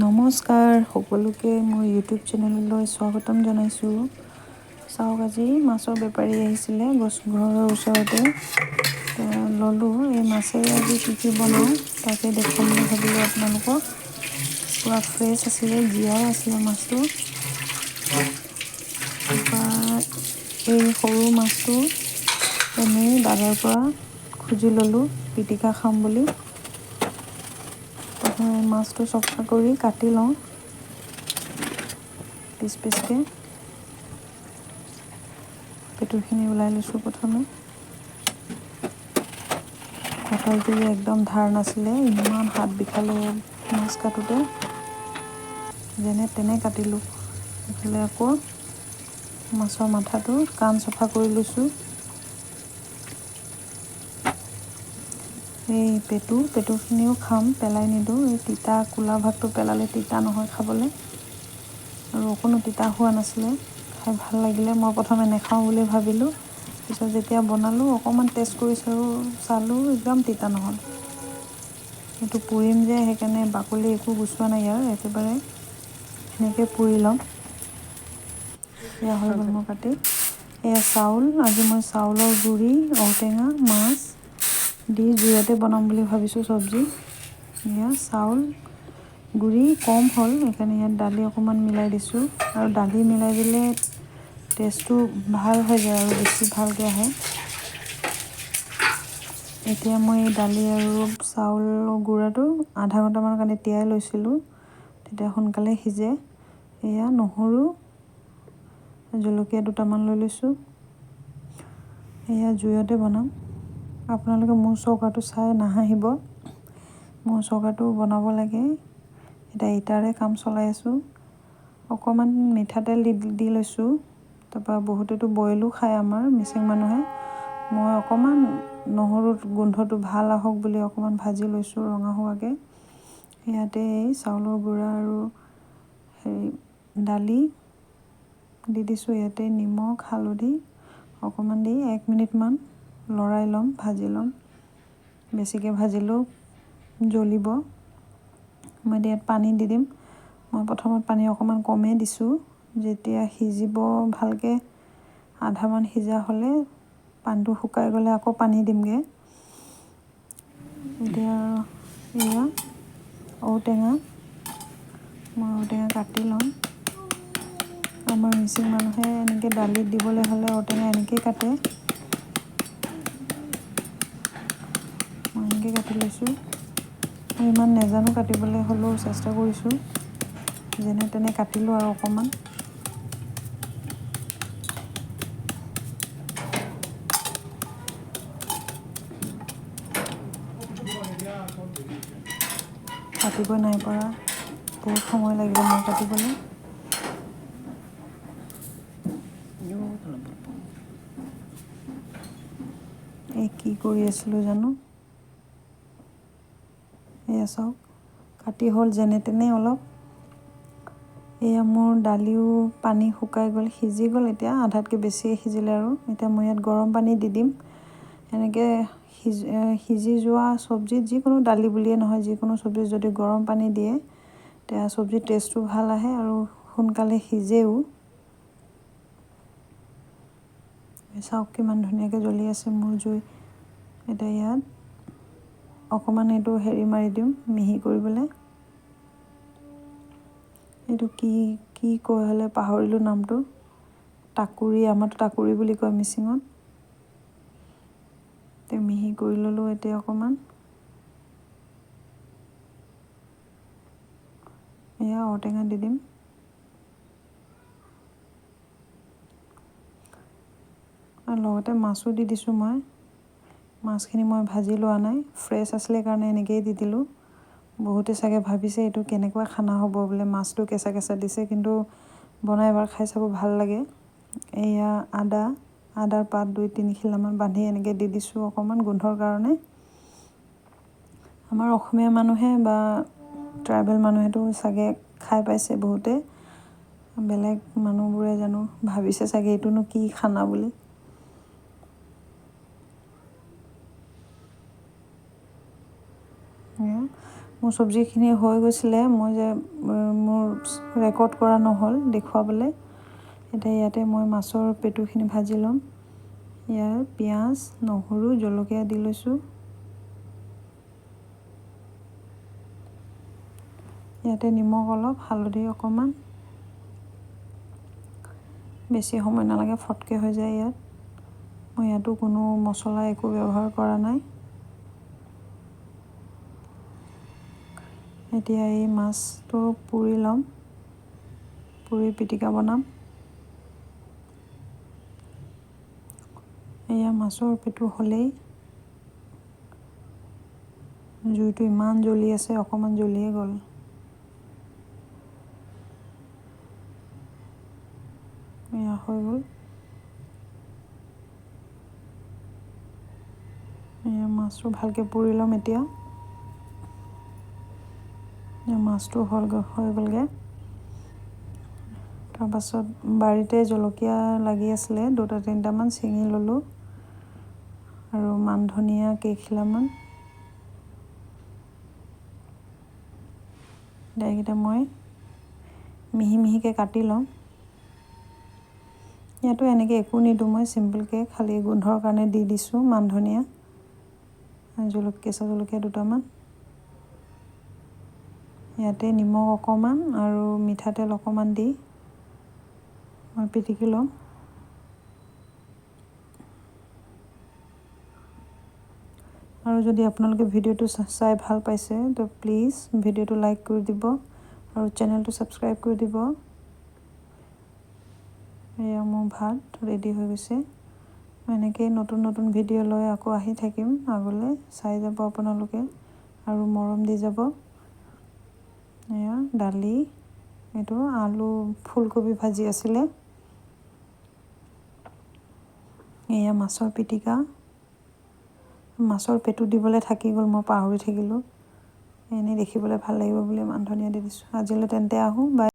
নমস্কাৰ সকলোকে মোৰ ইউটিউব চেনেললৈ স্বাগতম জনাইছোঁ। চাওক, আজি মাছৰ বেপাৰী আহিছিলে ঘৰৰ ওচৰতে। ল'লোঁ এই মাছেৰে আজি কি বনাওঁ তাকে দেখুৱাম বুলি ভাবিলোঁ আপোনালোকক। পূৰা ফ্ৰেছ আছিলে, জীয়াই আছিলে মাছটো। তাৰপৰা এই সৰু মাছটো এনেই দাদাৰ পৰা খুজি ল'লোঁ পিটিকা খাম বুলি। মাছটো চফা কৰি কাটি লওঁ পিচ পিচকৈ। পেটুখিনি ওলাই লৈছোঁ প্ৰথমে। কটাৰীটো একদম ধাৰ নাছিলে, ইমান হাত বিষালে মাছ কাটোতে। যেনে তেনে কাটিলোঁ। ইফালে আকৌ মাছৰ মাথাটো কাণ চফা কৰি লৈছোঁ। এই পেটুখিনিও খাম, পেলাই নিদিওঁ। এই তিতা ক'লা ভাগটো পেলালে তিতা নহয় খাবলৈ, আৰু অকণো তিতা হোৱা নাছিলে, খাই ভাল লাগিলে। মই প্ৰথমে নাখাওঁ বুলি ভাবিলোঁ, পিছত যেতিয়া বনালোঁ অকণমান টেষ্ট কৰি চালোঁ একদম তিতা নহ'ল। এইটো পুৰিম যে, সেইকাৰণে বাকলি একো গুচোৱা নাই ইয়াৰ, একেবাৰে এনেকৈ পুৰি ল'ম। এয়া হৈ গ'ল মোৰ কাটি। এয়া চাউল, আজি মই চাউলৰ গুড়ি, ঔটেঙা, মাছ দি জুইতে বনাম বুলি ভাবিছোঁ চব্জি। এয়া চাউল গুড়ি কম হ'ল, সেইকাৰণে ইয়াত দালি অকণমান মিলাই দিছোঁ। আৰু দালি মিলাই দিলে টেষ্টটো ভাল হৈ যায় আৰু বেছি ভালকৈ আহে। এতিয়া মই দালি আৰু চাউলৰ গুড়াটো আধা ঘণ্টামানৰ কাৰণে তিয়াই লৈছিলোঁ, তেতিয়া সোনকালে সিজে। এয়া নহৰু, জলকীয়া দুটামান লৈ লৈছোঁ। এয়া জুইতে বনাম। আপোনালোকে মোৰ চৌকাটো চাই নাহাঁহিব, মোৰ চৌকাটো বনাব লাগে। এতিয়া ইটাৰে কাম চলাই আছোঁ। অকণমান মিঠাতেল দি লৈছোঁ। তাৰপৰা বহুতেতো বইলো খায় আমাৰ মিচিং মানুহে। মই অকণমান নহৰুৰ গোন্ধটো ভাল আহক বুলি অকণমান ভাজি লৈছোঁ ৰঙা হোৱাকৈ। ইয়াতে এই চাউলৰ গুড়া আৰু দালি দি দিছোঁ। ইয়াতে নিমখ হালধি অকণমান দি 1 মিনিটমান লৰাই ল'ম, ভাজি ল'ম। বেছিকৈ ভাজিলেও জ্বলিব। মই ইয়াত পানী দি দিম। মই প্ৰথমত পানী অকণমান কমেই দিছোঁ। যেতিয়া সিজিব ভালকৈ, আধামান সিজা হ'লে পানীটো শুকাই গ'লে আকৌ পানী দিমগৈ। এতিয়া এয়া ঔটেঙা, মই ঔটেঙা কাটি ল'ম। আমাৰ মিচিং মানুহে এনেকৈ দালিত দিবলৈ হ'লে ঔটেঙা এনেকৈয়ে কাটে। মই এনেকৈ কাটি লৈছোঁ। মই ইমান নাজানো কাটিবলৈ, হ'লেও চেষ্টা কৰিছোঁ। যেনে তেনে কাটিলোঁ আৰু অকণমান। কাটিব নাই পৰা, বহুত সময় লাগিব মোৰ কাটিবলৈ। এই কি কৰি আছিলোঁ জানো। এয়া চাওক, কাটি হ'ল যেনে তেনে অলপ। এয়া মোৰ দালিও পানী শুকাই গ'ল, সিজি গ'ল। এতিয়া আধাতকৈ বেছিয়ে সিজিলে আৰু। এতিয়া মই ইয়াত গৰম পানী দি দিম। এনেকৈ সিজি যোৱা চব্জিত, যিকোনো দালি বুলিয়ে নহয়, যিকোনো চব্জিত যদি গৰম পানী দিয়ে তেতিয়া চব্জিৰ টেষ্টটো ভাল আহে আৰু সোনকালে সিজেও। চাওক কিমান ধুনীয়াকৈ জ্বলি আছে মোৰ জুই। এতিয়া ইয়াত অকণমান এইটো মাৰি দিওঁ মিহি কৰিবলৈ। এইটো কি কয় হ'লে পাহৰিলোঁ নামটো। টাকুৰি, আমাৰতো টাকুৰি বুলি কয় মিচিঙত। এতিয়া মিহি কৰি ল'লোঁ। এতিয়া অকণমান এয়া ঔটেঙা দি দিম। আৰু লগতে মাছো দি দিছোঁ মই। মাছখিনি মই ভাজি লোৱা নাই, ফ্ৰেছ আছিলে কাৰণে এনেকৈয়ে দি দিলোঁ। বহুতে চাগে ভাবিছে এইটো কেনেকুৱা খানা হ'ব বোলে, মাছটো কেঁচা কেঁচা দিছে, কিন্তু বনাই এবাৰ খাই চাব, ভাল লাগে। এয়া আদাৰ পাত 2-3 খিলামান বান্ধি এনেকৈ দি দিছোঁ অকণমান গোন্ধৰ কাৰণে। আমাৰ অসমীয়া মানুহে বা ট্ৰাইবেল মানুহেতো চাগে খাই পাইছে বহুতে। বেলেগ মানুহবোৰে জানো ভাবিছে চাগে এইটোনো কি খানা বুলি। মোৰ চব্জিখিনি হৈ গৈছিলে, মই যে মোৰ ৰেকৰ্ড কৰা নহ'ল দেখুৱাবলৈ। এতিয়া ইয়াতে মই মাছৰ পেটুখিনি ভাজি ল'ম। ইয়াত পিঁয়াজ, নহৰু, জলকীয়া দি লৈছোঁ। ইয়াতে নিমখ অলপ, হালধি অকণমান। বেছি সময় নালাগে, ফটকৈ হৈ যায় ইয়াত। মই ইয়াতো কোনো মছলা একো ব্যৱহাৰ কৰা নাই। এতিয়া এই মাছটো পুৰি ল'ম, পুৰি পিটিকা বনাম। এয়া মাছৰ পেটু হ'লেই। জুইটো ইমান জ্বলি আছে, অকণমান জ্বলিয়ে গ'ল। এয়া হৈ গ'ল। এয়া মাছটো ভালকৈ পুৰি ল'ম এতিয়া। মাছটো হৈ গ'লগৈ। তাৰপাছত বাৰীতে জলকীয়া লাগি আছিলে, 2-3টামান ছিঙি ল'লোঁ। আৰু মান ধনিয়া কেইখিলামান। এইকেইটা মই মিহি মিহিকৈ কাটি ল'ম। ইয়াতো এনেকৈ একো নিদিওঁ, মই চিম্পলকৈ খালি গোন্ধৰ কাৰণে দি দিছোঁ মান ধনিয়া, কেঁচা জলকীয়া 2টামান। ইয়াতে নিমখ অকণমান আৰু মিঠাতেল অকণমান দি মই পিটিকি ল'ম। আৰু যদি আপোনালোকে ভিডিঅ'টো চাই ভাল পাইছে তো প্লিজ ভিডিঅ'টো লাইক কৰি দিব আৰু চেনেলটো ছাবস্ক্ৰাইব কৰি দিব। এয়া মোৰ ভাত ৰেডি হৈ গৈছে। এনেকেই নতুন নতুন ভিডিঅ' লৈ আকৌ আহি থাকিম আগলৈ, চাই যাব আপোনালোকে আৰু মৰম দি যাব। এয়া দালি, এইটো আলু ফুলকবি ভাজি আছিলে। এয়া মাছৰ পিটিকা। মাছৰ পেটু দিবলৈ থাকি গ'ল, মই পাহৰি থাকিলোঁ। এনেই দেখিবলৈ ভাল লাগিব বুলি মান ধনিয়া দি দিছোঁ। আজিলৈ তেন্তে আহোঁ, বাই।